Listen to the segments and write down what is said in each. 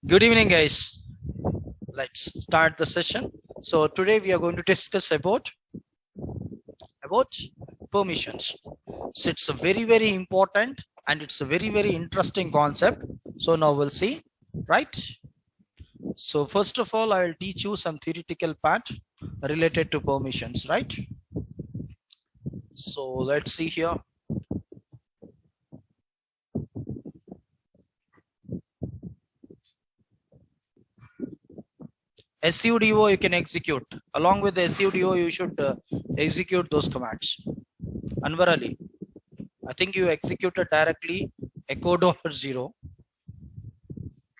Good evening, guys. Let's start the session. So today we are going to discuss about permissions. So it's a very important and it's a very interesting concept. So now we'll see, right? So first of all, I will teach you some theoretical part related to permissions, right? So let's see here. SUDO you can execute. Along with the SUDO, you should execute those commands. Anwar Ali, I think you executed directly echo $0,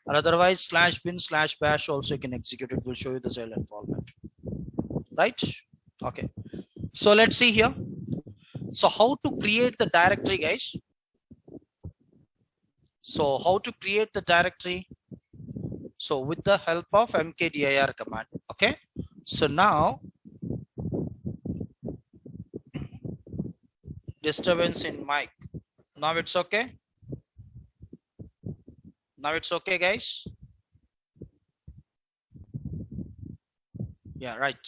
or otherwise /bin/bash also you can execute. It will show you the silent format, right? Okay, so let's see here. So how to create the directory, guys? So how to create the directory? So with the help of mkdir command. Okay, so now disturbance in mic. Now it's okay. Now it's okay, guys. Yeah, right.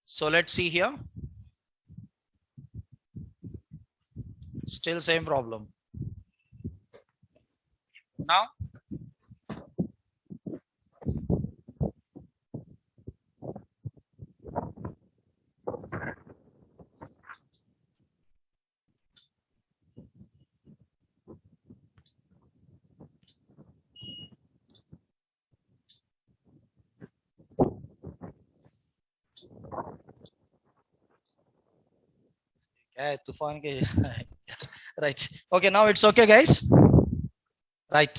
So let's see here. Still same problem. Now तूफान के right. Okay, now it's okay, guys. Right.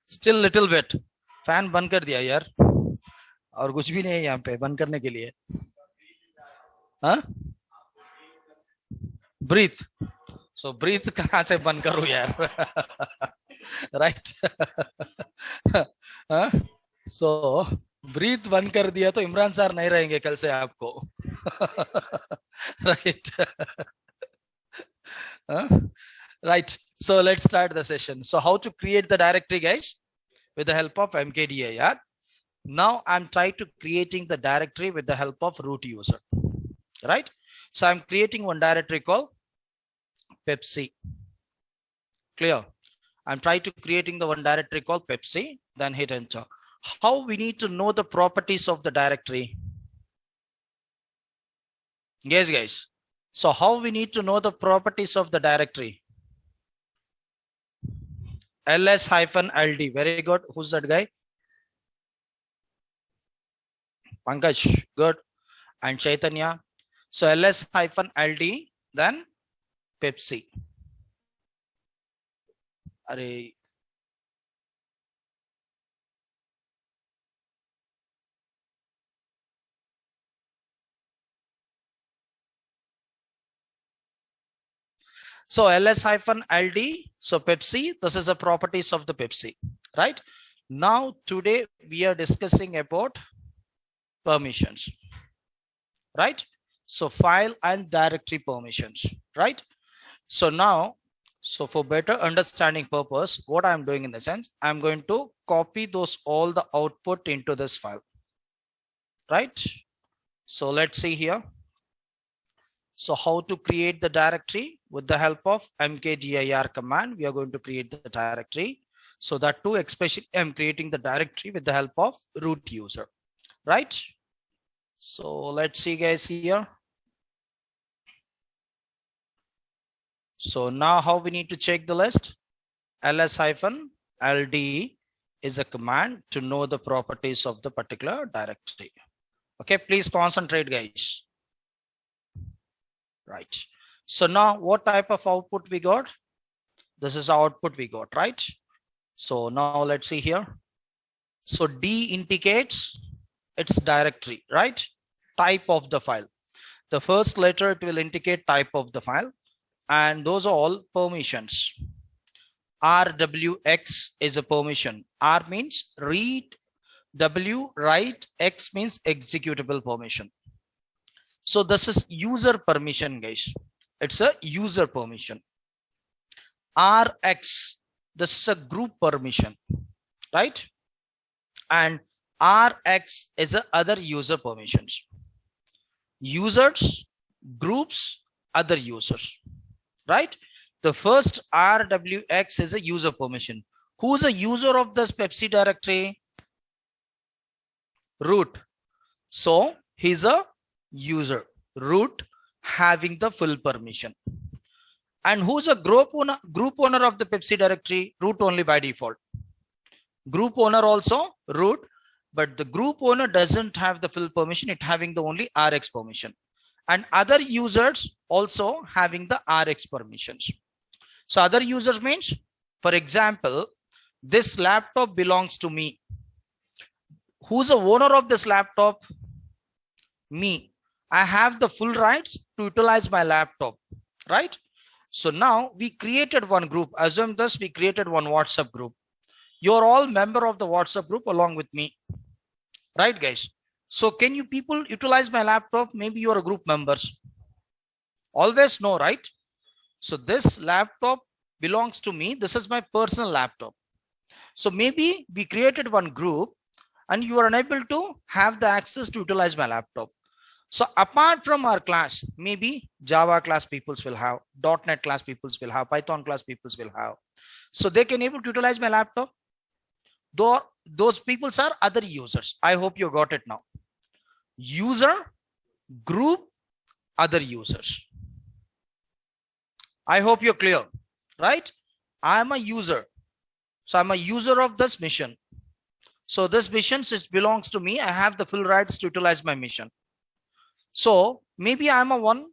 Still little bit. Fan बंद कर दिया यार, और कुछ भी नहीं है यहाँ पे बंद करने के लिए. हाँ, ब्रीथ. सो ब्रीथ कहाँ से बंद करूँ यार? राइट. सो ब्रीथ बंद कर दिया तो इमरान सर नहीं रहेंगे कल से आपको. Right. Right. So let's start the session. So how to create the directory, guys, with the help of mkdir. Now I'm trying to creating the directory with the help of root user, right? So I'm creating one directory called Pepsi. Clear? I'm trying to creating the one directory called Pepsi, then hit enter. How we need to know the properties of the directory? Yes, guys. So how we need to know the properties of the directory? ls-ld. Very good. Who's that guy? Pankaj. Good. And Chaitanya. So ls-ld, then Pepsi. Array. So ls-ld, so Pepsi, this is the properties of the Pepsi, right? Now today we are discussing about permissions, right? So file and directory permissions, right? So now, so for better understanding purpose, what I'm doing in the sense, I'm going to copy those all the output into this file, right? So let's see here. So how to create the directory? With the help of mkdir command, we are going to create the directory. So that too, especially I'm creating the directory with the help of root user, right? So let's see, guys, here. So now how we need to check the list? ls-ld is a command to know the properties of the particular directory. Okay, please concentrate, guys. Right. So now what type of output we got? This is output we got, right? So now let's see here. So D indicates its directory, right? Type of the file. The first letter, it will indicate type of the file. And those are all permissions. RWX is a permission. R means read, W write, X means executable permission. So this is user permission, guys. It's a user permission. Rx, this is a group permission, right? And Rx is a other user permissions. Users, groups, other users, right? The first RWX is a user permission. Who's a user of this Pepsi directory? Root. So he's a user, root, having the full permission. And who's a group owner of the Pepsi directory? Root only by default. Group owner also root, but the group owner doesn't have the full permission. It having the only RX permission. And other users also having the RX permissions. So other users means, for example, this laptop belongs to me. Who's the owner of this laptop? Me. I have the full rights to utilize my laptop, right? So now we created one group. Assume this, we created one WhatsApp group. You're all member of the WhatsApp group along with me, right guys? So can you people utilize my laptop? Maybe you're a group members. Always no, right? So this laptop belongs to me. This is my personal laptop. So maybe we created one group and you are unable to have the access to utilize my laptop. So apart from our class, maybe Java class peoples will have, .NET class peoples will have, Python class peoples will have. So they can able to utilize my laptop. Those peoples are other users. I hope you got it now. User, group, other users. I hope you're clear, right? I'm a user. So I'm a user of this mission. So this mission belongs to me. I have the full rights to utilize my mission. So maybe I'm a one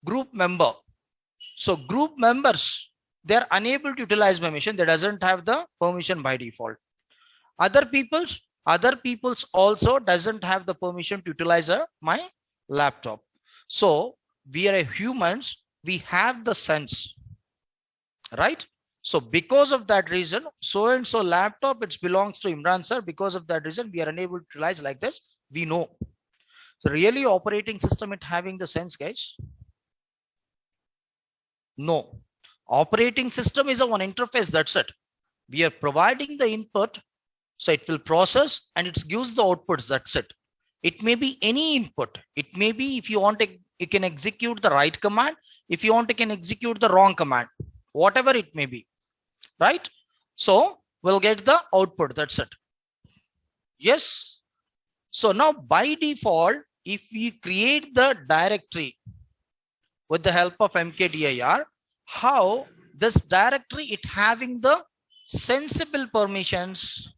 group member. So group members, they're unable to utilize my mission. They doesn't have the permission by default. Other people's also doesn't have the permission to utilize my laptop. So we are humans. We have the sense, right? So because of that reason, so-and-so laptop, it belongs to Imran sir. Because of that reason, we are unable to utilize like this. We know. So really operating system, it having the sense, guys? No. Operating system is a one interface. That's it. We are providing the input. So it will process and it gives the outputs. That's it. It may be any input. It may be, if you want to, you can execute the right command. If you want to, can execute the wrong command, whatever it may be, right? So we'll get the output. That's it. Yes. So now by default, if we create the directory with the help of mkdir, how this directory, it having the sensible permissions.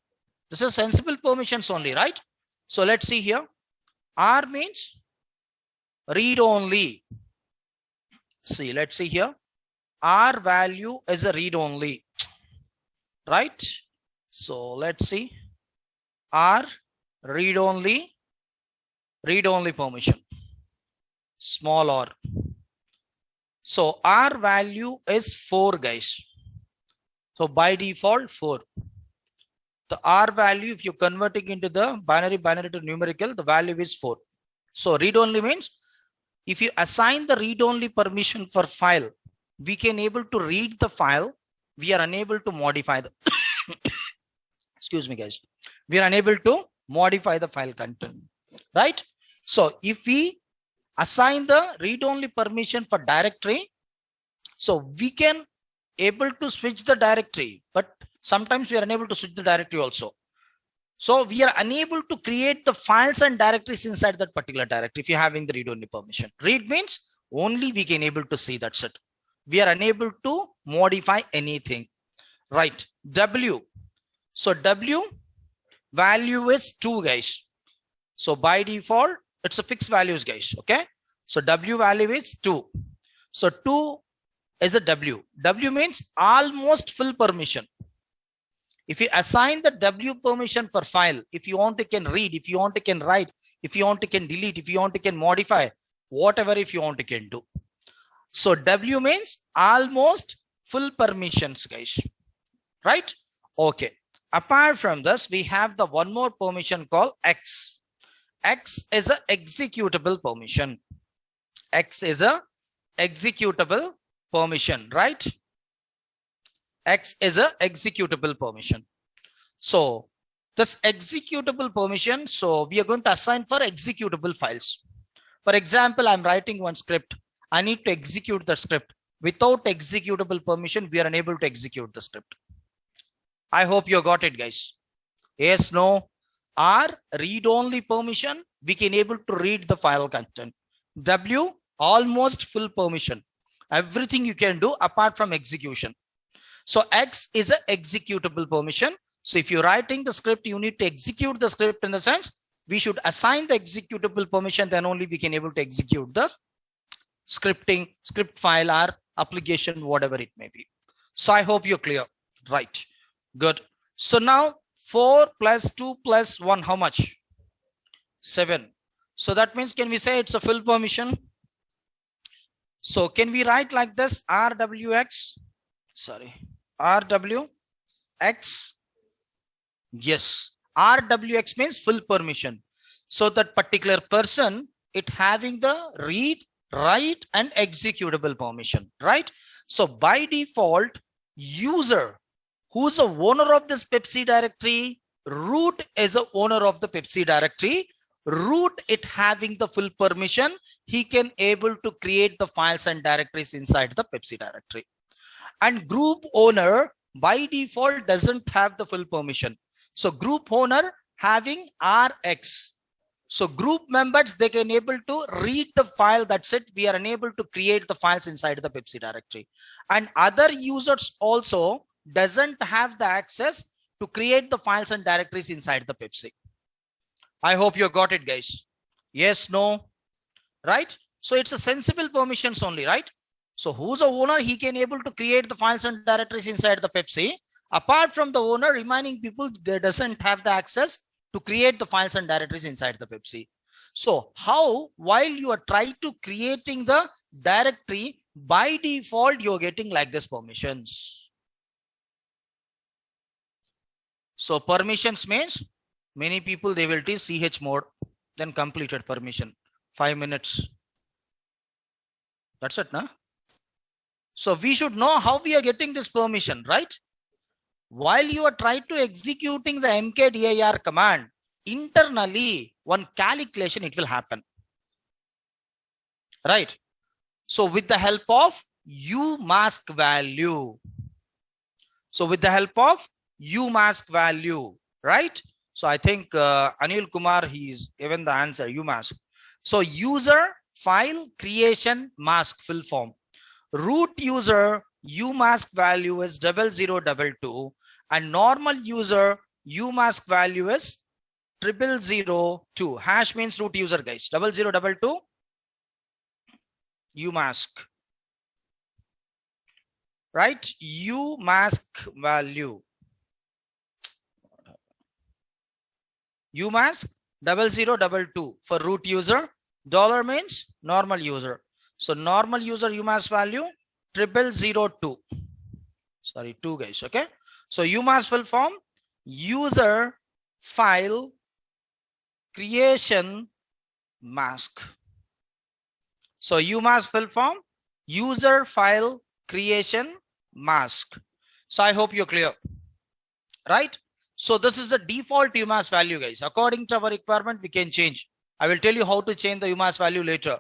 This is sensible permissions only, right? So let's see here. R means read only. See, let's see here. R value is a read only, right? So let's see. R read only permission, small r. So R value is 4, guys. So by default 4. The R value, if you're converting into the binary to numerical, the value is 4. So read only means if you assign the read only permission for file, we can able to read the file. We are unable to modify the excuse me, guys. We are unable to modify the file content, right? So if we assign the read only permission for directory, so we can able to switch the directory, but sometimes we are unable to switch the directory also. So we are unable to create the files and directories inside that particular directory if you're having the read only permission. Read means only we can able to see, that's it. We are unable to modify anything, right? W. So W value is 2, guys. So by default, it's a fixed values, guys. Okay. So W value is 2. So 2 is a W. W means almost full permission. If you assign the W permission for file, if you want to can read, if you want to can write, if you want to can delete, if you want to can modify, whatever if you want to can do. So W means almost full permissions, guys, right? Okay. Apart from this, we have the one more permission called X. X is a executable permission. X is a executable permission, right? X is a executable permission. So this executable permission, so we are going to assign for executable files. For example, I'm writing one script. I need to execute the script. Without executable permission, we are unable to execute the script. I hope you got it, guys. Yes, no. R, read-only permission, we can able to read the file content. W, almost full permission. Everything you can do apart from execution. So X is an executable permission. So if you're writing the script, you need to execute the script in the sense we should assign the executable permission, then only we can able to execute the scripting, script file or application, whatever it may be. So I hope you're clear. Right. Good. So now 4 plus 2 plus 1, how much? 7. So that means, can we say it's a full permission? So can we write like this? RWX, sorry, RWX. Yes, RWX means full permission. So that particular person, it having the read, write and executable permission, right? So by default, user who's the owner of this Pepsi directory, root is the owner of the Pepsi directory. Root, it having the full permission, he can able to create the files and directories inside the Pepsi directory. And group owner by default doesn't have the full permission. So group owner having RX. So group members, they can able to read the file. That's it. We are unable to create the files inside the Pepsi directory. And other users also doesn't have the access to create the files and directories inside the Pepsi. I hope you got it, guys. Yes, no, right? So it's a sensible permissions only, right? So who's the owner? He can able to create the files and directories inside the Pepsi. Apart from the owner, remaining people, they doesn't have the access to create the files and directories inside the Pepsi. So how, while you are trying to creating the directory, by default, you're getting like this permissions. So permissions means many people, they will teach CH mode, then completed permission, 5 minutes. That's it, no? So we should know how we are getting this permission, right? While you are trying to executing the mkdir command, internally one calculation, it will happen, right? So with the help of umask value. So with the help of umask value, right? So I think Anil Kumar, he's given the answer, umask. So user file creation mask full form. Root user umask value is 0022 and normal user umask value is 0002. Hash means root user, guys. 0022 umask, right? Umask value. Umask 0022 for root user. Dollar means normal user. So normal user umask value 0002. Sorry, 2, guys. Okay. So umask full form user file creation mask. So umask full form user file creation mask. So I hope you're clear, right? So this is the default umask value, guys. According to our requirement, we can change. I will tell you how to change the umask value later.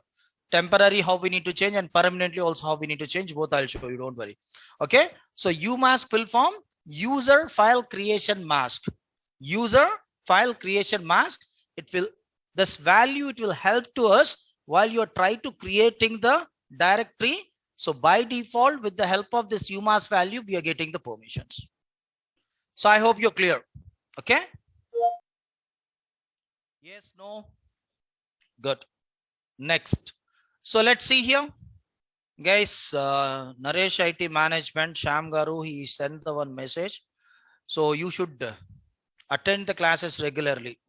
Temporary, how we need to change, and permanently also how we need to change. Both I'll show you, don't worry. Okay. So umask full form user file creation mask. User file creation mask. It will, this value, it will help to us while you are trying to creating the directory. So by default, with the help of this umask value, we are getting the permissions. So I hope you're clear. Okay. Yes, no. Good. Next. So let's see here, guys. Naresh IT management, Sham Garu, he sent the one message. So you should attend the classes regularly,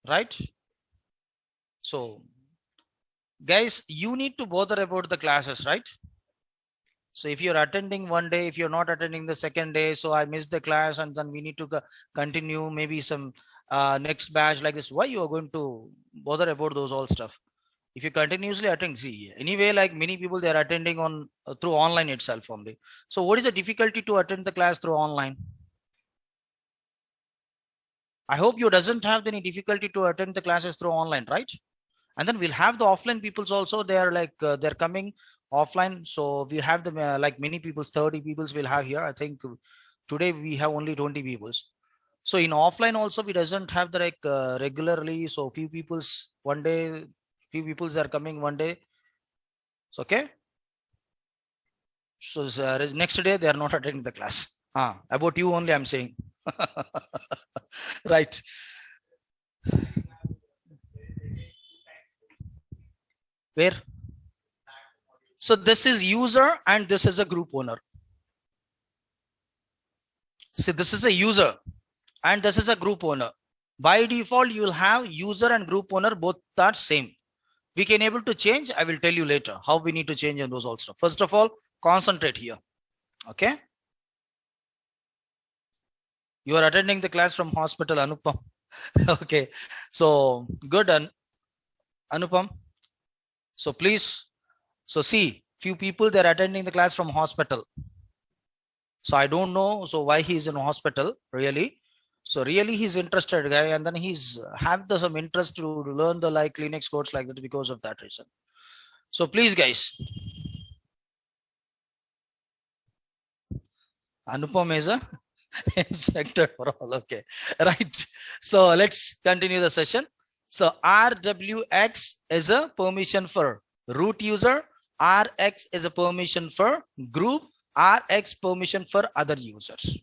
right? So guys, you need to bother about the classes, right? So if you're attending one day, if you're not attending the second day, so I missed the class and then we need to continue maybe some next batch like this. Why you are going to bother about those all stuff? If you continuously attend, see, anyway, like many people, they are attending on through online itself only. So what is the difficulty to attend the class through online? I hope you doesn't have any difficulty to attend the classes through online, right? And then we'll have the offline peoples also. They are like they're coming offline. So we have them like many people's 30 peoples we'll have here. I think today we have only 20 peoples. So in offline also we doesn't have the like regularly. So few people's one day, few people's are coming one day. So, okay. So next day they are not attending the class. About you only I'm saying. Right. Where? So this is user and this is a group owner. See, this is a user and this is a group owner. By default, you will have user and group owner, both are same. We can able to change. I will tell you later how we need to change in those also. First of all, concentrate here. Okay. You are attending the class from hospital, Anupam. Okay. So good, Anupam. So please. So see, few people, they're attending the class from hospital. So I don't know. So why he's in hospital really. So really he's interested guy, and then he's have some interest to learn the like Linux codes like that because of that reason. So please guys. Anupam is a inspector for all. Okay. Right. So let's continue the session. So RWX is a permission for root user. RX is a permission for group. RX permission for other users.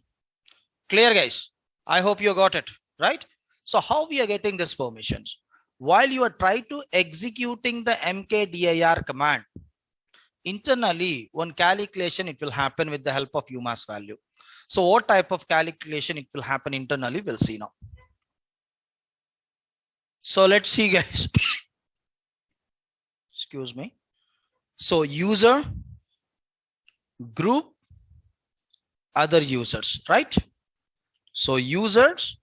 Clear guys? I hope you got it, right? So how we are getting this permissions? While you are trying to executing the mkdir command, internally one calculation it will happen with the help of UMass value. So what type of calculation it will happen internally, we'll see now. So let's see guys. Excuse me. So user, group, other users, right? So users,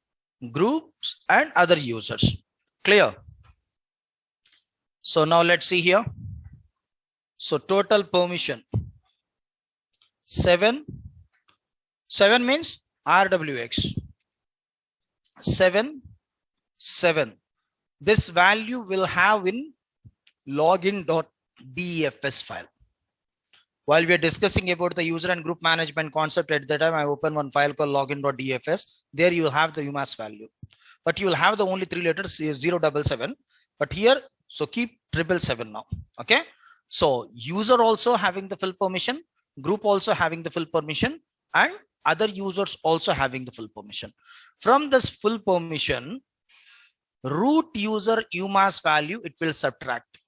groups, and other users. Clear? So now let's see here. So total permission 7. 7 means RWX. 7. This value will have in login.defs file. While we are discussing about the user and group management concept, at that time I open one file called login.defs. There you will have the UMass value, but you will have the only 3 letters 077. But here, so keep 777 now. Okay. So user also having the full permission, group also having the full permission, and other users also having the full permission. From this full permission, root user UMass value, it will subtract.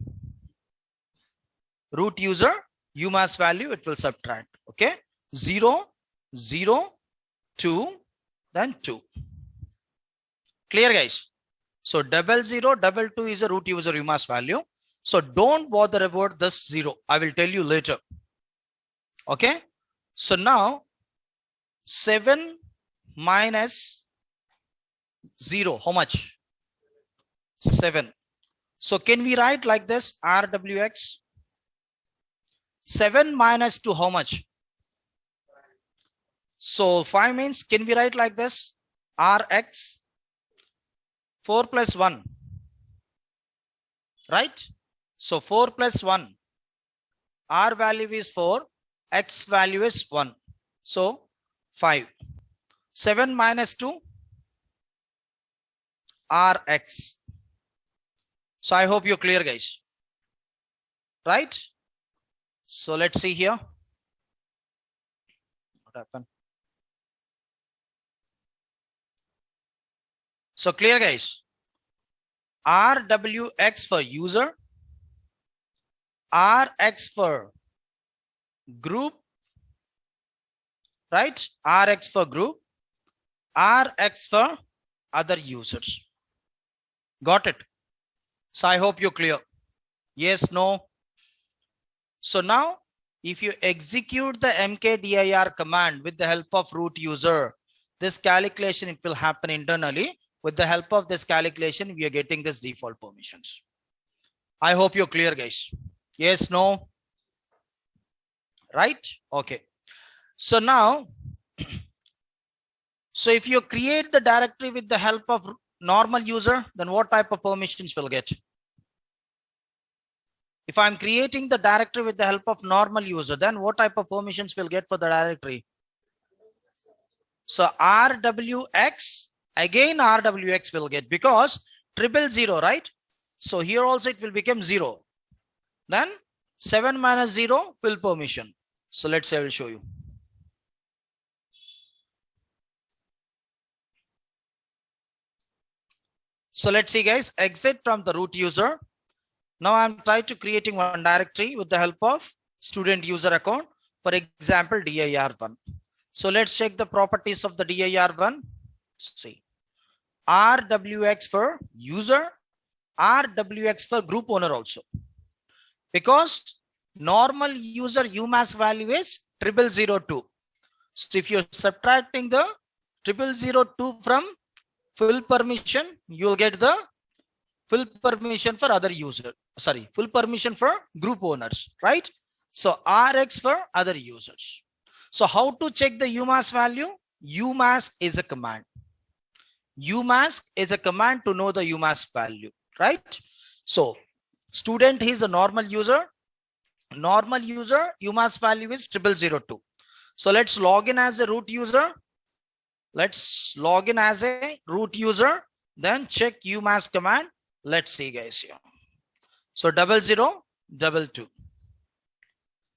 Root user UMass value, it will subtract. Okay. 0, 0, 2, then 2. Clear guys? So 0022 is a root user UMass value. So don't bother about this 0. I will tell you later. Okay. So now 7 minus 0, how much? 7. So can we write like this? RWX 7 minus 2, how much? So 5 means, can we write like this? RX 4 plus 1, right? So 4 plus 1, R value is 4, X value is 1. So 5. 7 minus 2, RX. So I hope you're clear guys, right? So let's see here. What happened? So clear guys. RWX for user, RX for group, right? RX for group, RX for other users. Got it? So I hope you're clear. Yes, no. So now if you execute the mkdir command with the help of root user, this calculation, it will happen internally. With the help of this calculation, we are getting this default permissions. I hope you're clear, guys. Yes, no? Right? Okay. So now, so if you create the directory with the help of normal user, then what type of permissions will get? If I'm creating the directory with the help of normal user, then what type of permissions will get for the directory? So RWX, again RWX will get, because 000, right? So here also it will become 0. Then 7 minus 0 will permission. So let's say I will show you. So let's see, guys, exit from the root user. Now I'm trying to creating one directory with the help of student user account, for example, dir1. So let's check the properties of the dir1. See, RWX for user, RWX for group owner also, because normal user UMass value is 0002. So if you're subtracting the 0002 from full permission, you'll get the full permission for other user. Sorry, full permission for group owners, right? So RX for other users. So how to check the UMass value? UMass is a command. UMass is a command to know the UMass value, right? So student is a normal user. Normal user UMass value is 0002. So let's log in as a root user. Let's log in as a root user, then check UMass command. Let's see, guys, here. So 0022.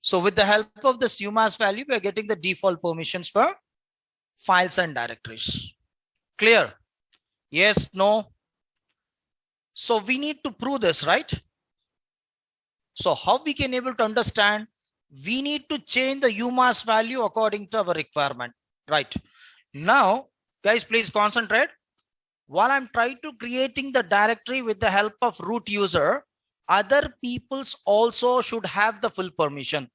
So with the help of this UMass value, we are getting the default permissions for files and directories. Clear? Yes, no? So we need to prove this, right? So how we can able to understand? We need to change the UMass value according to our requirement, right? Now, guys, please concentrate. While I'm trying to creating the directory with the help of root user, other peoples also should have the full permission,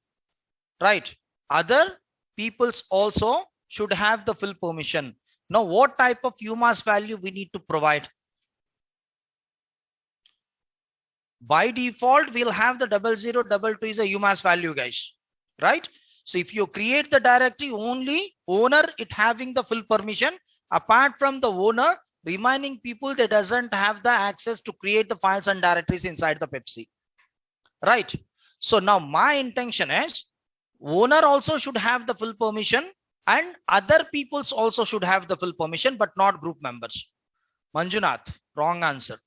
right? Other peoples also should have the full permission. Now, what type of UMass value we need to provide? By default, we'll have the 0022 is a UMass value, guys, right? So if you create the directory, only owner it having the full permission. Apart from the owner, remaining people that doesn't have the access to create the files and directories inside the Pepsi, right? So now my intention is owner also should have the full permission and other peoples also should have the full permission, but not group members. Manjunath, wrong answer.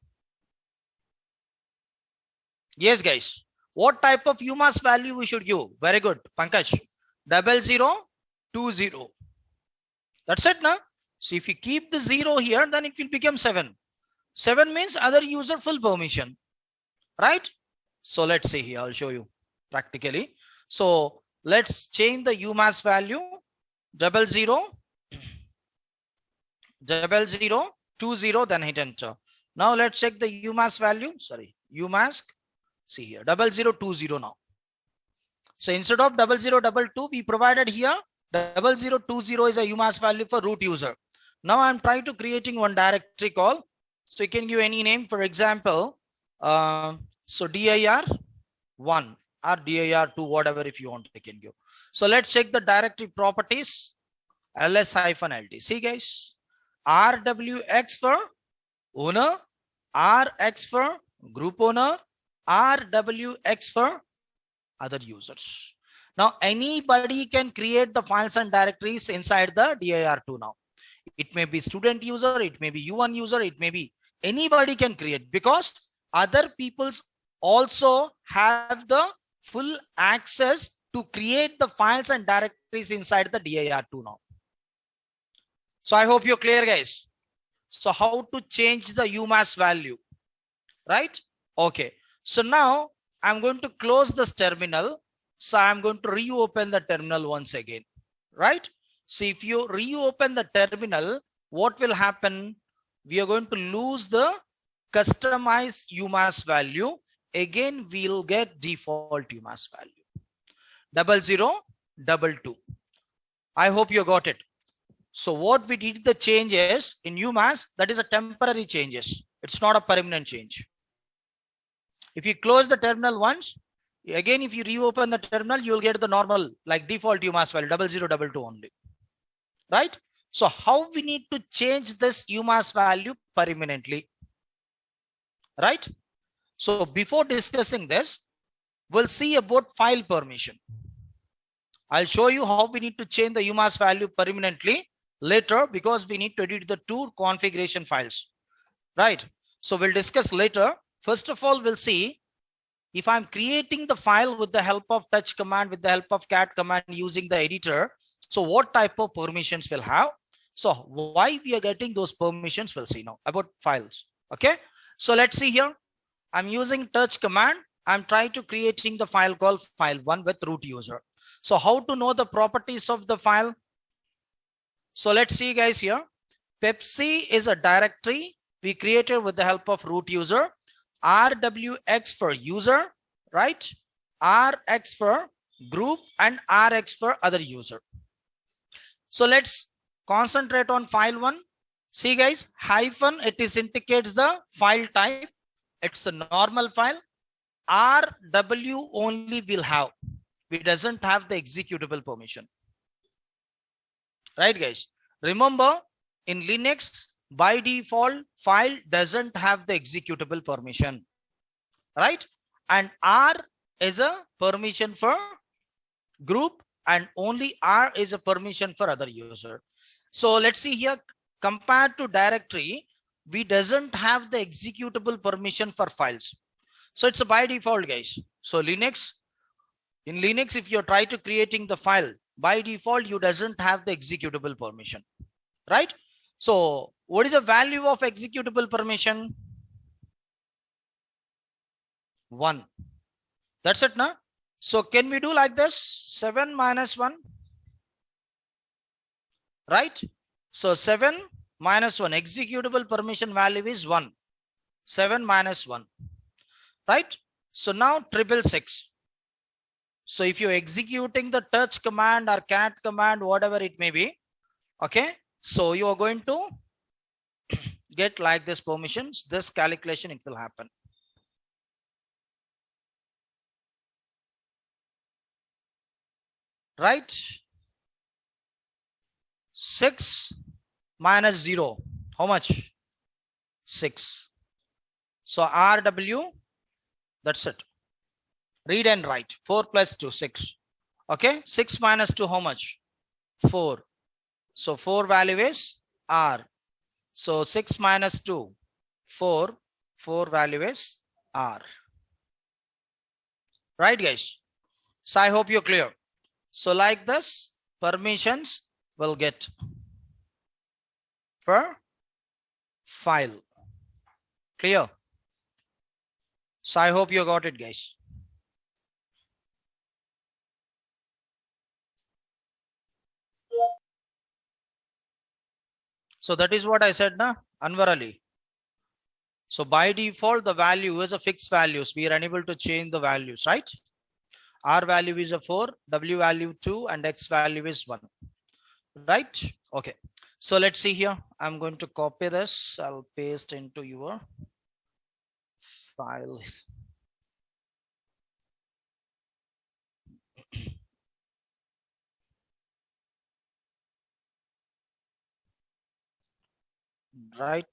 Yes, guys. What type of UMass value we should give? Very good, Pankaj. 0020. That's it, now. So if you keep the 0 here, then it will become 7. 7 means other user full permission, right? So let's see here. I'll show you practically. So let's change the UMass value 0020, then hit enter. Now let's check the UMass value. Sorry, UMass. See here 0020 now. So instead of 0022, we provided here 0020 is a UMass value for root user. Now I'm trying to creating one directory call. So you can give any name, for example, so dir1 or dir2, whatever if you want, you can give. So let's check the directory properties. ls-ld. See, guys, rwx for owner, rx for group owner, rwx for other users. Now anybody can create the files and directories inside the dir2 now. It may be student user, it may be U1 user, it may be anybody can create, because other peoples also have the full access to create the files and directories inside the dir2 now. So I hope you're clear, guys. So how to change the UMass value, right? Okay. So now I'm going to close this terminal. So I'm going to reopen the terminal once again, right? So if you reopen the terminal, what will happen? We are going to lose the customized UMass value. Again, we'll get default UMass value 0022. I hope you got it. So what we did the changes in UMass, that is a temporary changes. It's not a permanent change. If you close the terminal once, again, if you reopen the terminal, you'll get the normal, like default UMass value, 0022 only, right? So how we need to change this UMass value permanently, right? So before discussing this, we'll see about file permission. I'll show you how we need to change the UMass value permanently later, because we need to edit the two configuration files, right? So we'll discuss later. First of all, we'll see if I'm creating the file with the help of touch command, with the help of cat command using the editor. So what type of permissions we'll have? So why we are getting those permissions, we'll see now about files. Okay. So let's see here. I'm using touch command. I'm trying to creating the file called file1 with root user. So how to know the properties of the file? So let's see guys here. Pepsi is a directory we created with the help of root user. RWX for user, right? RX for group and RX for other user. So let's concentrate on file1. See guys, hyphen, it is indicates the file type. It's a normal file. RW only will have. It doesn't have the executable permission. Right guys? Remember, in Linux, by default, file doesn't have the executable permission, right? And R is a permission for group, and only R is a permission for other user. So let's see here, compared to directory, we doesn't have the executable permission for files. So it's a by default guys. So in Linux, if you try to creating the file, by default, you doesn't have the executable permission, right? So what is the value of executable permission? 1. That's it, na? So can we do like this? 7 minus 1, right? So 7 minus 1, executable permission value is 1. 7 minus 1, right? So now 666. So if you're executing the touch command or cat command, whatever it may be, okay? So you are going to get like this permissions, this calculation, it will happen. Right? 6 minus 0, how much? 6. So RW, that's it. Read and write. 4 plus 2, 6. Okay? 6 minus 2, how much? 4. So 4 value is R. So 6 minus 2, 4. 4 value is R. Right, guys? So I hope you're clear. So like this, permissions will get per file. Clear? So I hope you got it, guys. So that is what I said, na, Anwar Ali. So by default, the value is a fixed values. We are unable to change the values, right? R value is a 4, W value 2, and X value is 1, right? Okay. So let's see here. I'm going to copy this. I'll paste into your file. Right.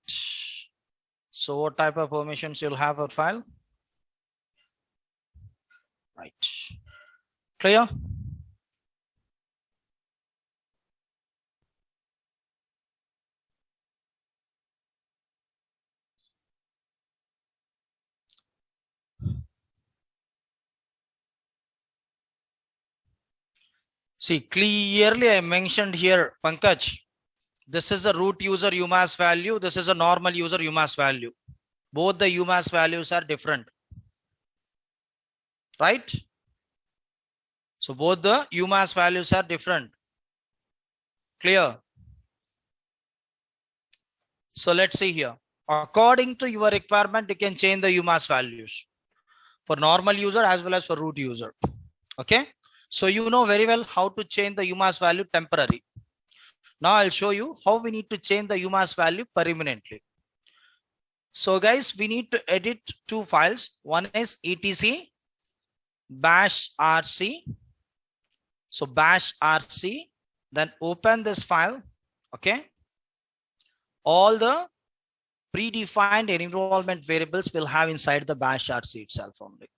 So what type of permissions you'll have a file? Right. Clear? See, clearly I mentioned here, Pankaj, this is a root user UMass value. This is a normal user UMass value. Both the UMass values are different, right? So both the UMass values are different. Clear? So let's see here. According to your requirement, you can change the UMass values for normal user as well as for root user. Okay. So you know very well how to change the UMass value temporary. Now I'll show you how we need to change the UMass value permanently. So guys, we need to edit two files. One is etc bash rc. So bash rc, then open this file. Okay. All the predefined environment variables will have inside the bash rc itself only.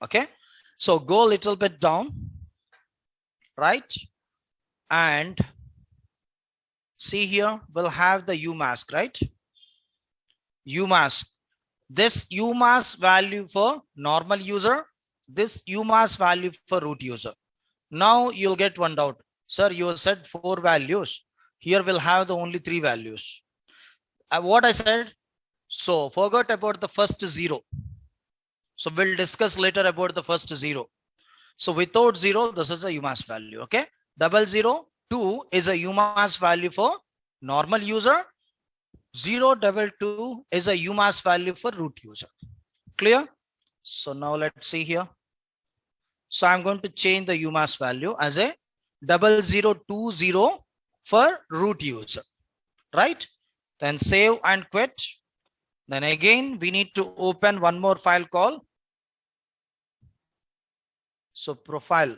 Okay. So go a little bit down, right? And see here, we'll have the umask, right? Umask. This umask value for normal user, this umask value for root user. Now you'll get one doubt. Sir, you said 4 values. Here we'll have the only 3 values. What I said, so forgot about the first 0. So we'll discuss later about the first 0. So without 0, this is a umask value. Okay. 002 is a umask value for normal user. 022 is a umask value for root user. Clear? So now let's see here. So I'm going to change the umask value as a 0020 for root user, right? Then save and quit. Then again, we need to open one more file called so profile.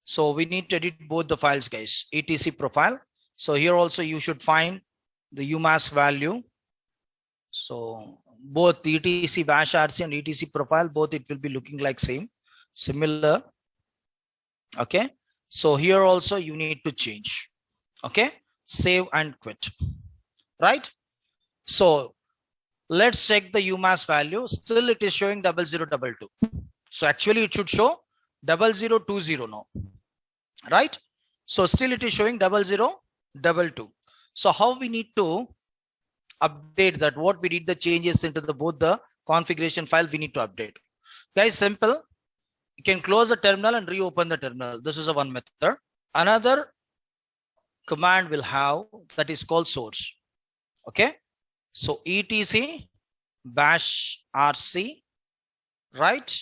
So we need to edit both the files, guys. etc profile. So here also you should find the umask value. So both etc bash rc and etc profile, both it will be looking like similar. Okay. So here also you need to change. Okay. Save and quit. Right. So let's check the umask value. Still it is showing 0022. So actually it should show 0020 now. Right. So still it is showing 0022. So how we need to update that? What we did the changes into the both the configuration file we need to update. Guys, simple. You can close the terminal and reopen the terminal. This is a one method. Another command will have that is called source. Okay. So etc bash rc, right?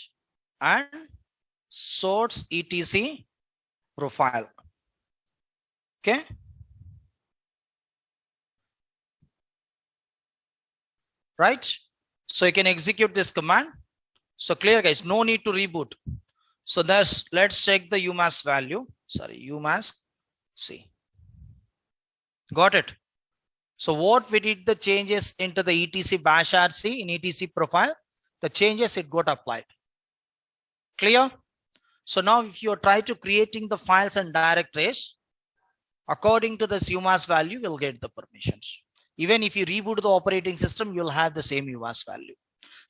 And source etc profile. Okay. Right. So you can execute this command. So clear, guys, no need to reboot. So let's check the umask value. Sorry, umask. See. Got it. So what we did the changes into the etc bash rc in etc profile, the changes it got applied. Clear? So now if you try to creating the files and directories, according to this umask value, you'll get the permissions. Even if you reboot the operating system, you'll have the same umask value.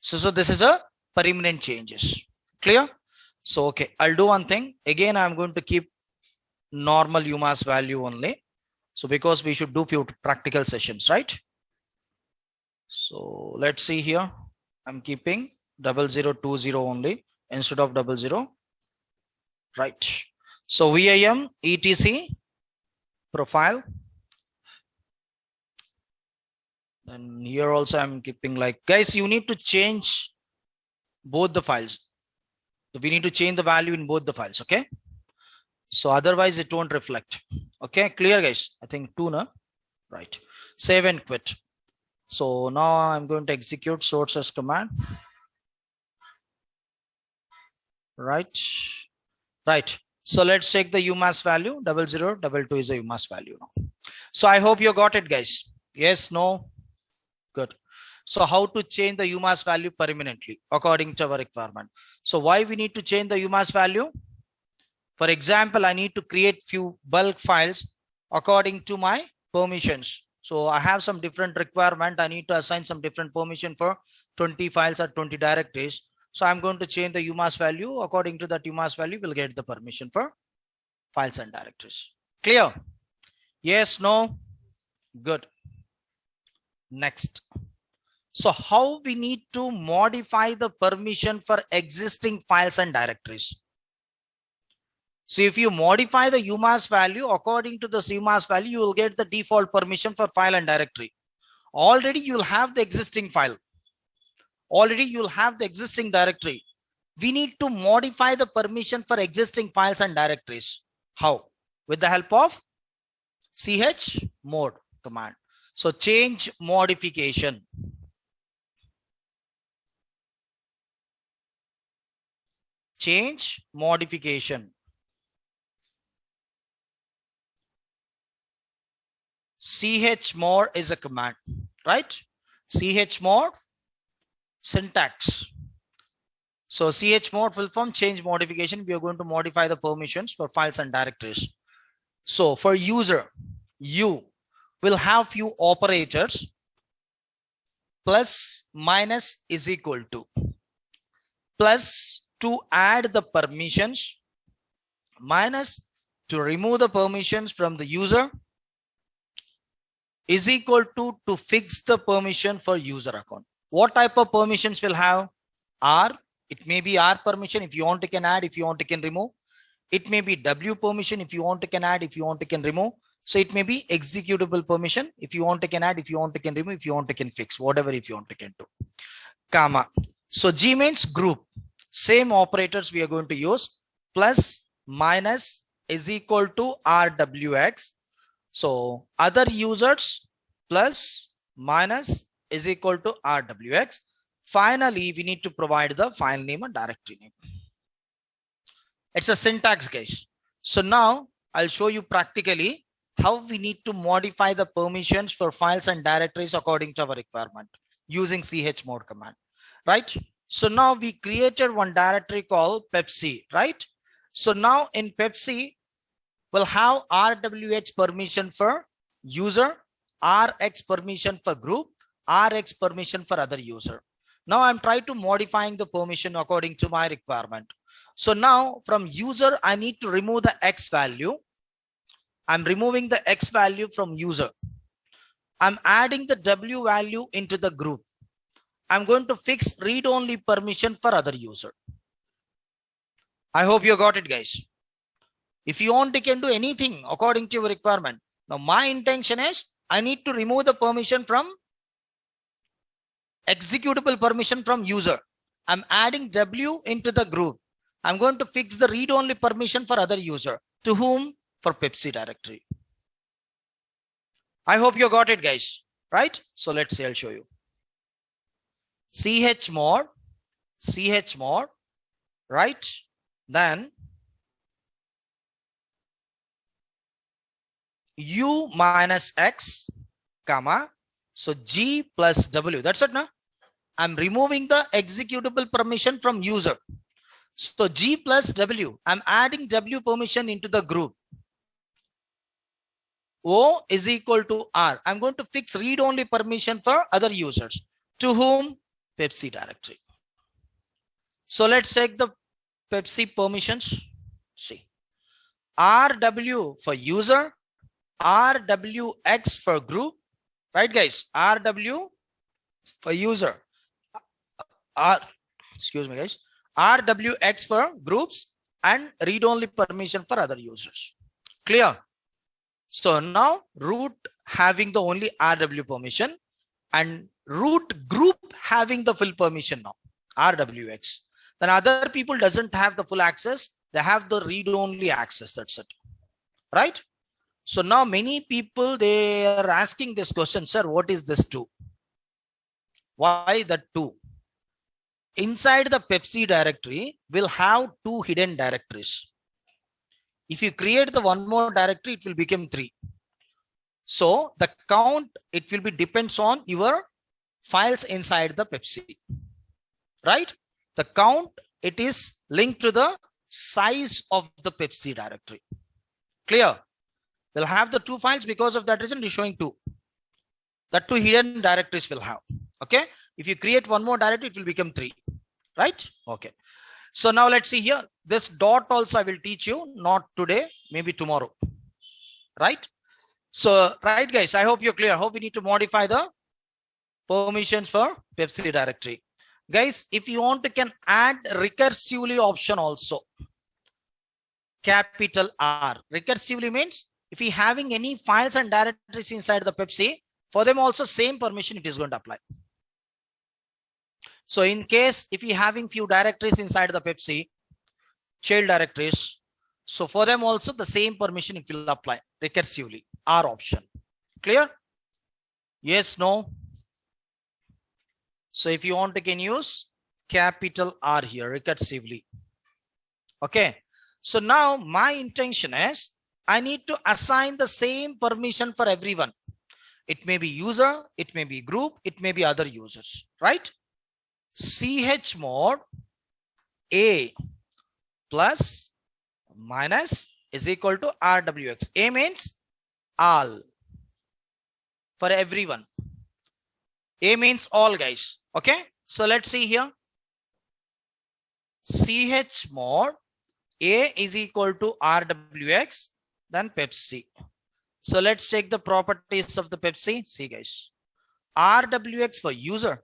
So this is a permanent changes. Clear? So, okay, I'll do one thing. Again, I'm going to keep normal umask value only. So because we should do few practical sessions, right? So let's see here. I'm keeping 0020 only instead of 00. Right. So VIM etc profile. And here also I'm keeping like, guys, you need to change both the files. We need to change the value in both the files. Okay. So otherwise it won't reflect. Okay. Clear, guys? I think 2, no? Right. Save and quit. So now I'm going to execute sources command. Right. Right. So let's check the umask value. 0022 is a umask value now. So I hope you got it, guys. Yes, no. Good. So how to change the umask value permanently according to our requirement? So why we need to change the umask value? For example, I need to create few bulk files according to my permissions. So I have some different requirement. I need to assign some different permission for 20 files or 20 directories. So I'm going to change the umask value. According to that umask value, we'll get the permission for files and directories. Clear? Yes, no? Good. Next. So how we need to modify the permission for existing files and directories? So if you modify the umask value, according to the umask value, you will get the default permission for file and directory. Already you'll have the existing file. Already you'll have the existing directory. We need to modify the permission for existing files and directories. How? With the help of chmod command. So change modification. change modification. chmod is a command, right? chmod syntax. So chmod full form change modification. We are going to modify the permissions for files and directories. So for user, you will have few operators. Plus minus is equal to. Plus to add the permissions. Minus to remove the permissions from the user. Is equal to fix the permission for user account. What type of permissions will have? R. It may be R permission. If you want, you can add. If you want, you can remove. It may be W permission. If you want, you can add. If you want, you can remove. So it may be executable permission. If you want, you can add. If you want, you can remove. If you want, you can fix. Whatever if you want, you can do. Comma. So G means group. Same operators we are going to use. Plus minus is equal to RWX. So other users plus minus is equal to RWX. Finally, we need to provide the file name and directory name. It's a syntax, guys. So now I'll show you practically how we need to modify the permissions for files and directories according to our requirement using chmod command, right? So now we created one directory called Pepsi, right? So now in Pepsi, we'll have RWH permission for user, RX permission for group, RX permission for other user. Now I'm trying to modifying the permission according to my requirement. So now from user, I need to remove the X value. I'm removing the X value from user. I'm adding the W value into the group. I'm going to fix read-only permission for other user. I hope you got it, guys. If you want, you can do anything according to your requirement. Now my intention is I need to remove the permission from executable permission from user. I'm adding W into the group. I'm going to fix the read-only permission for other user. To whom? For Pepsi directory. I hope you got it, guys. Right? So let's see, I'll show you. chmod, right? Then U minus X, comma. So G plus W. That's it, no? I'm removing the executable permission from user. So G plus W. I'm adding W permission into the group. O is equal to R. I'm going to fix read-only permission for other users. To whom? Pepsi directory. So let's check the Pepsi permissions. See. RW for user, RWX for group. Right, guys? RW for user. Excuse me, guys. RWX for groups and read-only permission for other users. Clear? So now root having the only RW permission and root group having the full permission now, RWX. Then other people doesn't have the full access. They have the read-only access. That's it. Right? So now many people, they are asking this question, sir, what is this 2? Why the 2? Inside the Pepsi directory, we'll have 2 hidden directories. If you create the one more directory, it will become 3. So the count, it will be depends on your files inside the Pepsi, right? The count, it is linked to the size of the Pepsi directory. Clear? We'll have the 2 files. Because of that reason, we're showing 2. The 2 hidden directories will have. Okay. If you create one more directory, it will become 3, right? Okay. So now let's see here. This dot also I will teach you, not today, maybe tomorrow, right? So, right, guys, I hope you're clear. I hope we need to modify the permissions for Pepsi directory. Guys, if you want, you can add recursively option also. Capital R. Recursively means if you're having any files and directories inside the Pepsi, for them also same permission it is going to apply. So in case if you're having few directories inside the Pepsi, child directories, so for them also the same permission it will apply recursively, R option. Clear? Yes, no? So if you want, you can use capital R here recursively. Okay. So now my intention is I need to assign the same permission for everyone. It may be user, it may be group, it may be other users, right? Chmod A plus minus is equal to RWX. A means all for everyone. A means all, guys. Okay. So let's see here. Chmod A is equal to RWX, then Pepsi. So let's check the properties of the Pepsi. See, guys. RWX for user,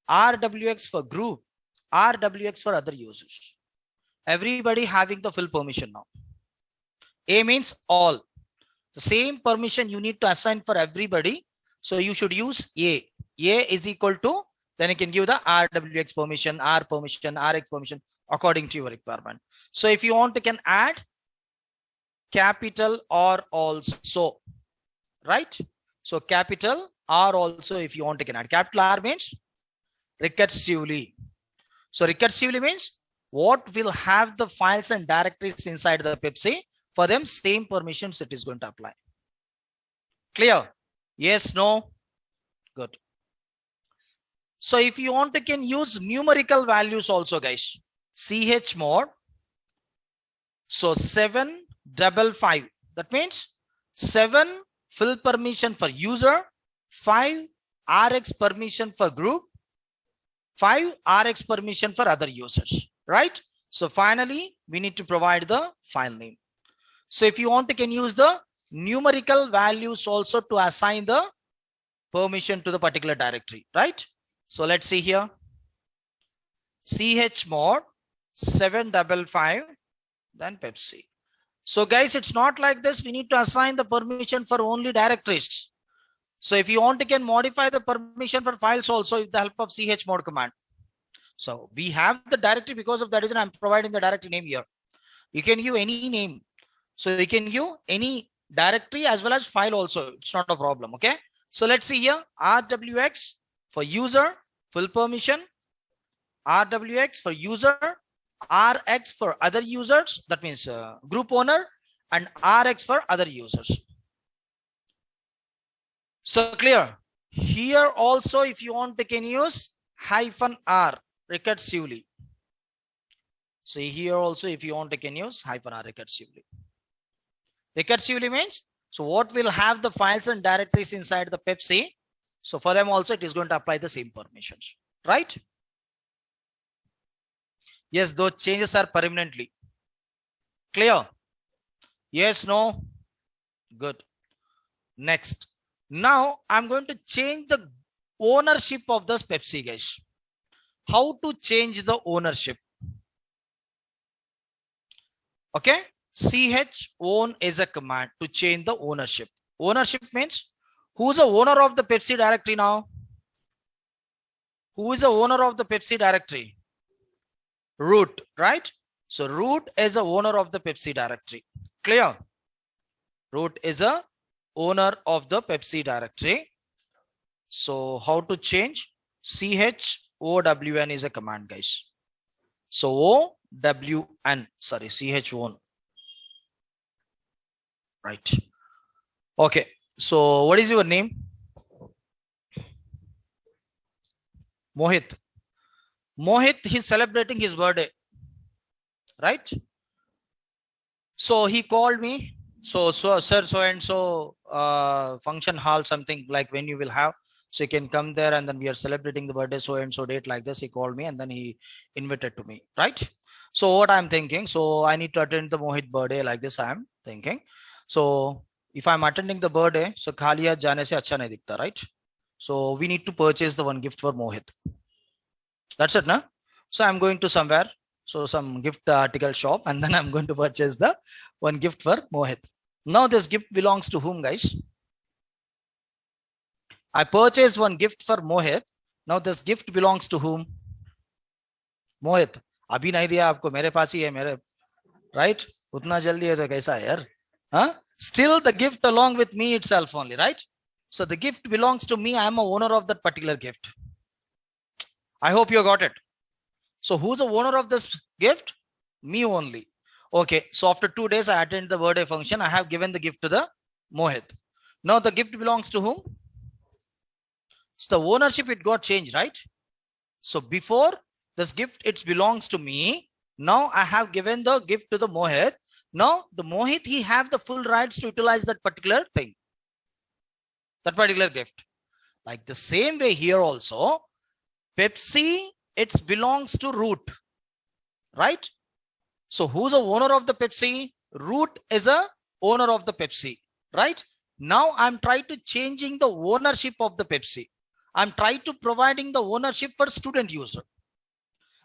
RWX for group, RWX for other users. Everybody having the full permission now. A means all. The same permission you need to assign for everybody. So you should use A. A is equal to, then you can give the RWX permission, R permission, RX permission according to your requirement. So if you want, you can add capital R also, right? So capital R also, if you want, you can add. Capital R means recursively. So recursively means what will have the files and directories inside the Pepsi. For them, same permissions it is going to apply. Clear? Yes, no? Good. So if you want, you can use numerical values also, guys. Chmod. So 755. That means 7 full permission for user, 5 RX permission for group, 5 RX permission for other users, right? So finally, we need to provide the file name. So if you want, you can use the numerical values also to assign the permission to the particular directory, right? So let's see here. Chmod 755, then Pepsi. So guys, it's not like this. We need to assign the permission for only directories. So if you want, you can modify the permission for files also with the help of chmod command. So we have the directory, because of that reason I'm providing the directory name here. You can give any name. So you can give any directory as well as file also. It's not a problem. Okay. So let's see here. RWX for user, full permission. RWX for user, RX for other users. That means group owner, and RX for other users. So clear. Here also, if you want, you can use -R recursively. So here also, if you want, you can use -R recursively. Recursively means, so what will have the files and directories inside the Pepsi. So for them also, it is going to apply the same permissions, right? Yes, those changes are permanently. Clear? Yes, no? Good. Next. Now I'm going to change the ownership of this Pepsi, guys. How to change the ownership? Okay. Chown is a command to change the ownership. Ownership means who's the owner of the Pepsi directory now? Who is the owner of the Pepsi directory? Root, right? So root is the owner of the Pepsi directory. Clear? Root is a owner of the Pepsi directory. So how to change? Chown is a command, guys. So OWN, sorry, chown. Right. Okay. So what is your name? Mohit. Mohit, he's celebrating his birthday. Right? So he called me. So sir, so and so function hall, something like when you will have. So you can come there, and then we are celebrating the birthday so and so date like this. He called me and then he invited to me. Right? So what I'm thinking, so I need to attend the Mohit birthday like this. I'm thinking. So if I'm attending the birthday, so khaliya jane se acha nahi dikhta, right? So we need to purchase the one gift for Mohit. That's it, na? So I'm going to somewhere, so some gift article shop, and then I'm going to purchase the one gift for Mohit. Now this gift belongs to whom, guys? I purchased one gift for Mohit. Now this gift belongs to whom? Mohit. Abhi nahi diya aapko, mere paas hi hai, mere, right? Utna jaldi hai to kaisa hai yaar? Huh? Still the gift along with me itself only, right? So the gift belongs to me. I am a owner of that particular gift. I hope you got it. So who's the owner of this gift? Me only. Okay, so after 2 days, I attend the birthday function. I have given the gift to the Mohit. Now the gift belongs to whom? So the ownership, it got changed, right? So before this gift, it belongs to me. Now I have given the gift to the Mohit. Now the Mohit, he have the full rights to utilize that particular thing, that particular gift. Like the same way here also, Pepsi, it belongs to Root, right? So who's the owner of the Pepsi? Root is a owner of the Pepsi, right? Now I'm trying to changing the ownership of the Pepsi. I'm trying to providing the ownership for student user.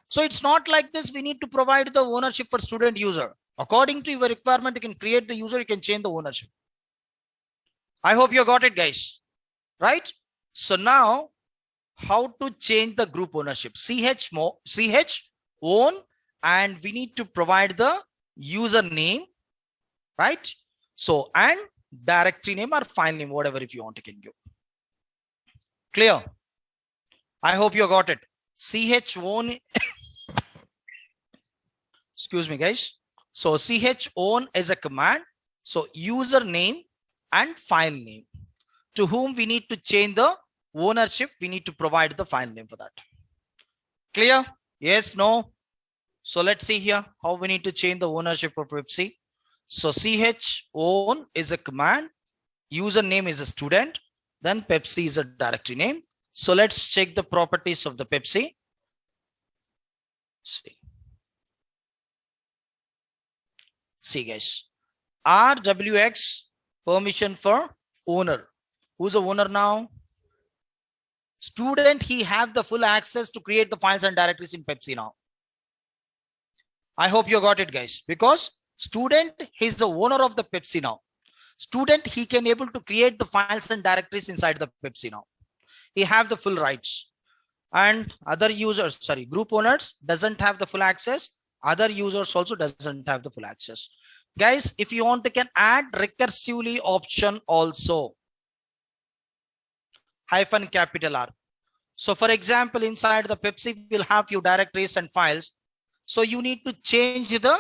So it's not like this. We need to provide the ownership for student user. According to your requirement, you can create the user, you can change the ownership. I hope you got it, guys, right? So now how to change the group ownership? ch own, and we need to provide the username, right? So, and directory name or file name, whatever if you want to can give. Clear? I hope you got it. Ch own excuse me, guys. So ch own is a command. So username and file name, to whom we need to change the ownership. We need to provide the file name for that. Clear? Yes, no? So let's see here how we need to change the ownership of Pepsi. So ch own is a command, username is a student, then Pepsi is a directory name. So let's check the properties of the Pepsi. See guys, RWX permission for owner. Who's the owner now? Student, he have the full access to create the files and directories in Pepsi now. I hope you got it, guys, because student, he's the owner of the Pepsi now. Student, he can able to create the files and directories inside the Pepsi now. He have the full rights. And other users, sorry, group owners doesn't have the full access. Other users also doesn't have the full access. Guys, if you want to can add recursively option also. -R. So for example, inside the Pepsi will have few directories and files. So you need to change the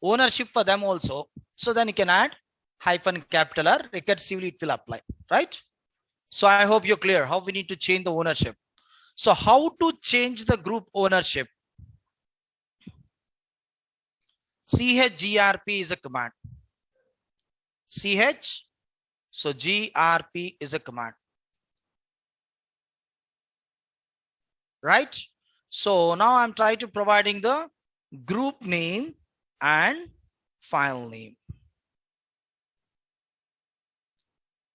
ownership for them also. So then you can add -R, recursively it will apply, right? So I hope you're clear how we need to change the ownership. So how to change the group ownership? chgrp is a command. So grp is a command, right? So now I'm trying to providing the group name and file name.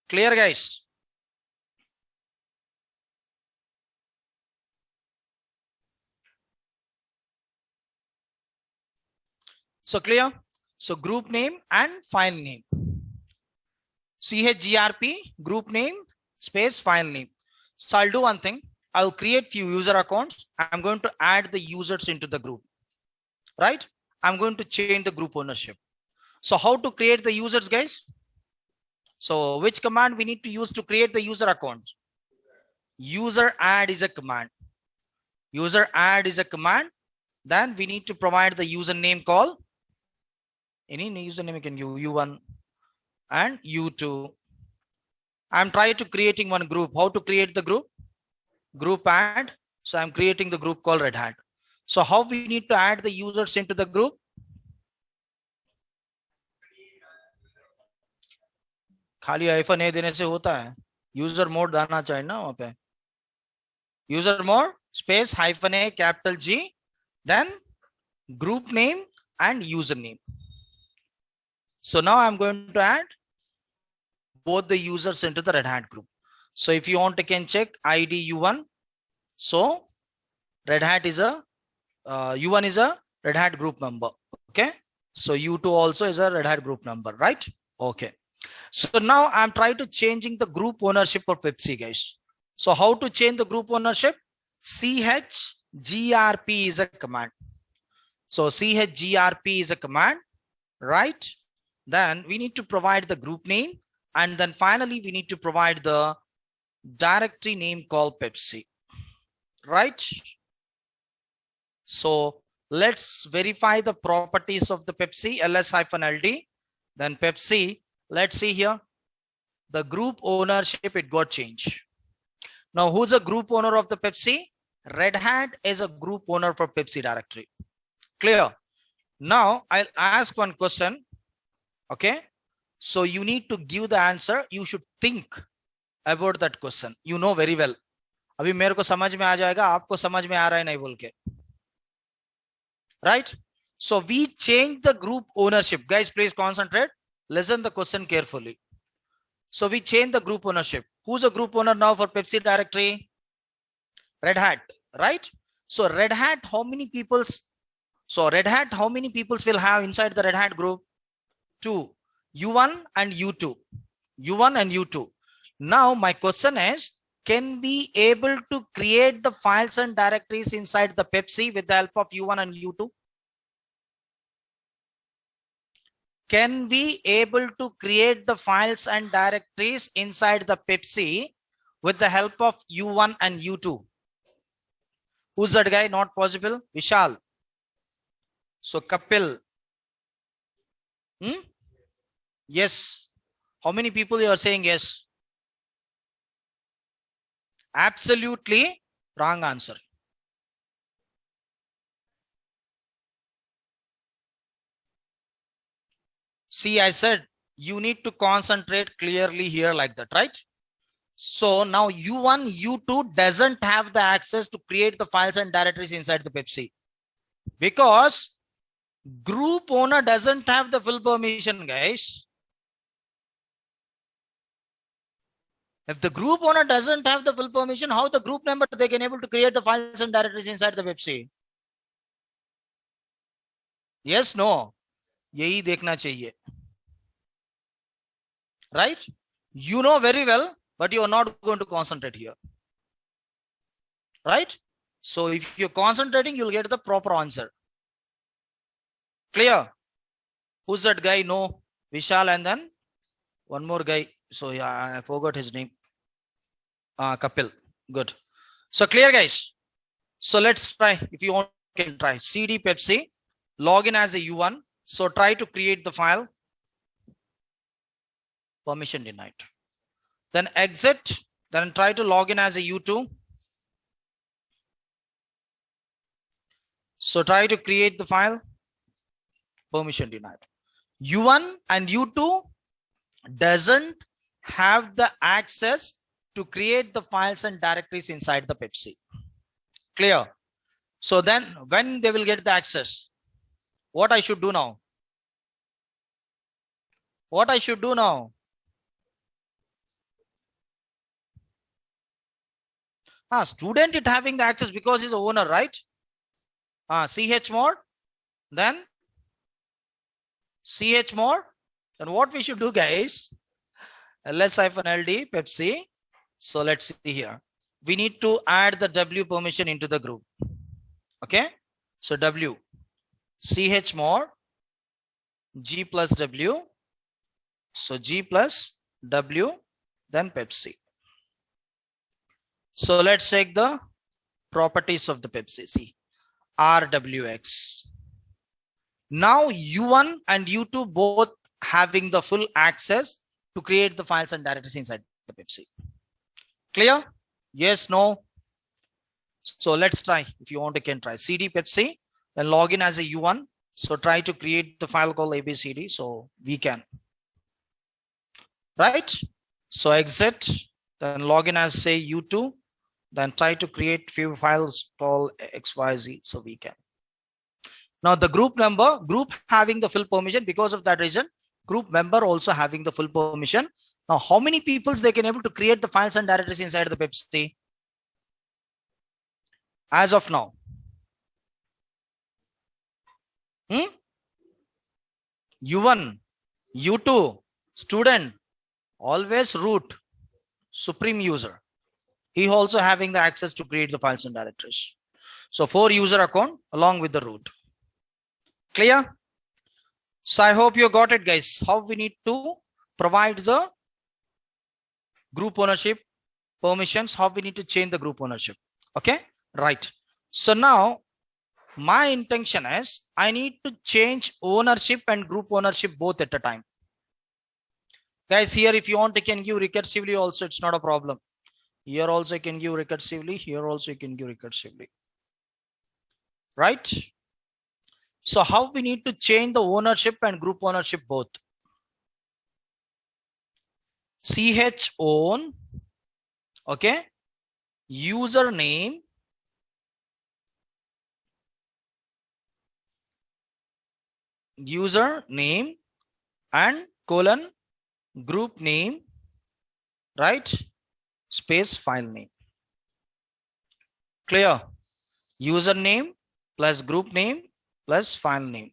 Clear, guys? So clear? So group name and file name. chgrp, group name, space, file name. So I'll do one thing. I'll create few user accounts. I'm going to add the users into the group, right? I'm going to change the group ownership. So how to create the users, guys? So which command we need to use to create the user account? User add is a command. User add is a command. Then we need to provide the username call. Any username you can give, U1 and U2. I'm trying to creating one group. How to create the group? Group add. So I'm creating the group called Red Hat. So how we need to add the users into the group? खाली hyphen ए देने से होता है, user mode डालना चाहिए ना वहां पे. User mode space -A G, then group name and username. So now I'm going to add both the users into the Red Hat group. So if you want to can check ID U1. So Red Hat is a U1 is a Red Hat group member. Okay. So U2 also is a Red Hat group member, right? Okay. So now I'm trying to changing the group ownership of Pepsi, guys. So how to change the group ownership? chgrp is a command. So chgrp is a command, right? Then we need to provide the group name, and then finally we need to provide the directory name called Pepsi, right? So Let's verify the properties of the Pepsi, ls-ld. Then Pepsi, let's see here. The group ownership, it got changed. Now, who's a group owner of the Pepsi? Red Hat is a group owner for Pepsi directory. Clear? Now, I'll ask one question. Okay. So you need to give the answer. You should think about that question. You know very well. अभी मेरे को समझ में आ जाएगा, आपको समझ में आ रहा है नहीं बोल के. Right? So we change the group ownership. Guys, please concentrate. Listen the question carefully. So we change the group ownership. Who's a group owner now for Pepsi directory? Red Hat, right? So Red Hat, how many peoples? So Red Hat, how many peoples will have inside the Red Hat group? 2. U1 and U2. U1 and U2. Now my question is, can we able to create the files and directories inside the Pepsi with the help of U1 and U2? Can we able to create the files and directories inside the Pepsi with the help of U1 and U2? Who's that guy? Not possible. Vishal. So Kapil. Yes. How many people you are saying yes? Absolutely wrong answer. See, I said you need to concentrate clearly here like that, right? So now U1, U2 doesn't have the access to create the files and directories inside the Pepsi because group owner doesn't have the full permission, guys. If the group owner doesn't have the full permission, how the group member they can able to create the files and directories inside the Pepsi? Yes, no. यही देखना चाहिए. Right? You know very well, but you are not going to concentrate here. Right? So if you're concentrating, you'll get the proper answer. Clear? Who's that guy? No. Vishal and then one more guy. So yeah, I forgot his name. Kapil. Good. So clear, guys. So let's try. If you want, you can try. CD Pepsi. Login as a U1. So try to create the file. Permission denied. Then exit. Then try to log in as a U2. So try to create the file. Permission denied. U1 and U2 doesn't have the access to create the files and directories inside the Pepsi. Clear? So then when they will get the access, what I should do now? What I should do now? Student is having the access because he's the owner, right? chmod, then chmod. Then what we should do, guys? ls-ld Pepsi. So let's see here. We need to add the W permission into the group. Okay. So W, chmod, G plus W. So G plus W, then Pepsi. So let's check the properties of the Pepsi. See, RWX. Now U1 and U2 both having the full access to create the files and directories inside the Pepsi. Clear? Yes, no? So let's try. If you want, you can try. CD Pepsi, then log in as a U1. So try to create the file called ABCD. So we can. Right? So exit, then log in as say U2. Then try to create few files called XYZ. So we can. Now the group number, group having the full permission. Because of that reason, group member also having the full permission. Now, how many people they can able to create the files and directories inside the Pepsi? As of now. U1, U2, student, always root, supreme user. He also having the access to create the files and directories. So 4 user account along with the root. Clear? So I hope you got it, guys. How we need to provide the group ownership permissions, how we need to change the group ownership. Okay, right. So now My intention is I need to change ownership and group ownership both at a time. Guys, here if you want, you can give recursively also, it's not a problem. Here also you can give recursively, here also you can give recursively. Right? So how we need to change the ownership and group ownership both? ch own, okay, username, and colon group name, right, space file name. Clear? Username plus group name plus file name.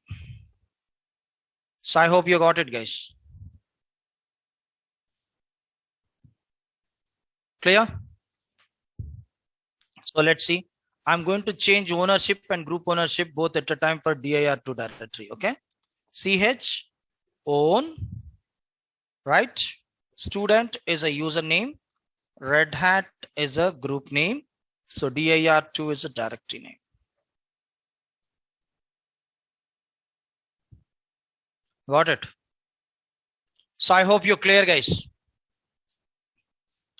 So I hope you got it, guys. Clear? So let's see. I'm going to change ownership and group ownership both at a time for dir2 directory. Okay. ch own, right? Student is a username. Red Hat is a group name. So dir2 is a directory name. Got it? So I hope you're clear, guys,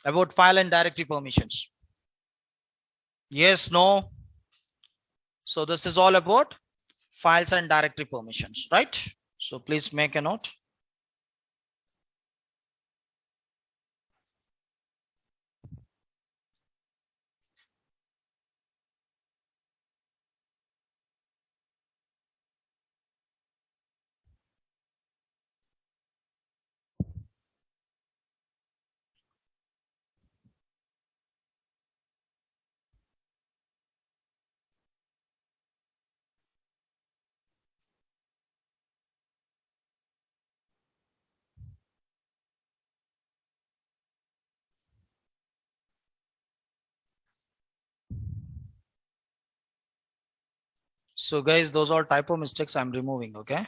about file and directory permissions. Yes, no. So this is all about files and directory permissions, right? So please make a note. So guys, those are typo mistakes I'm removing, okay?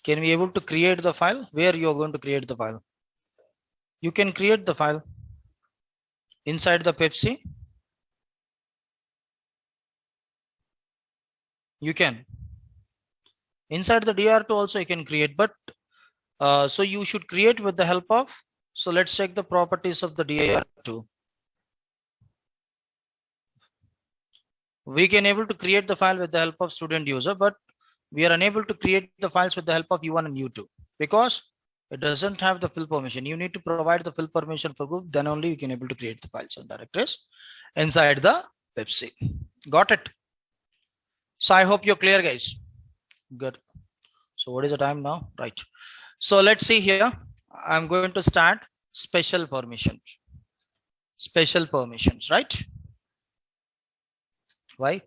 Can we able to create the file? Where you are going to create the file? You can create the file inside the Pepsi. You can. Inside the DR2 also you can create, but so you should create with the help of, so let's check the properties of the dir2. We can able to create the file with the help of student user, but we are unable to create the files with the help of U1 and U2 because it doesn't have the full permission. You need to provide the full permission for group, then only you can able to create the files and directories inside the Pepsi. Got it? So I hope you're clear, guys. Good. So what is the time now? Right. So let's see here. I'm going to start special permissions. Special permissions, right? Why?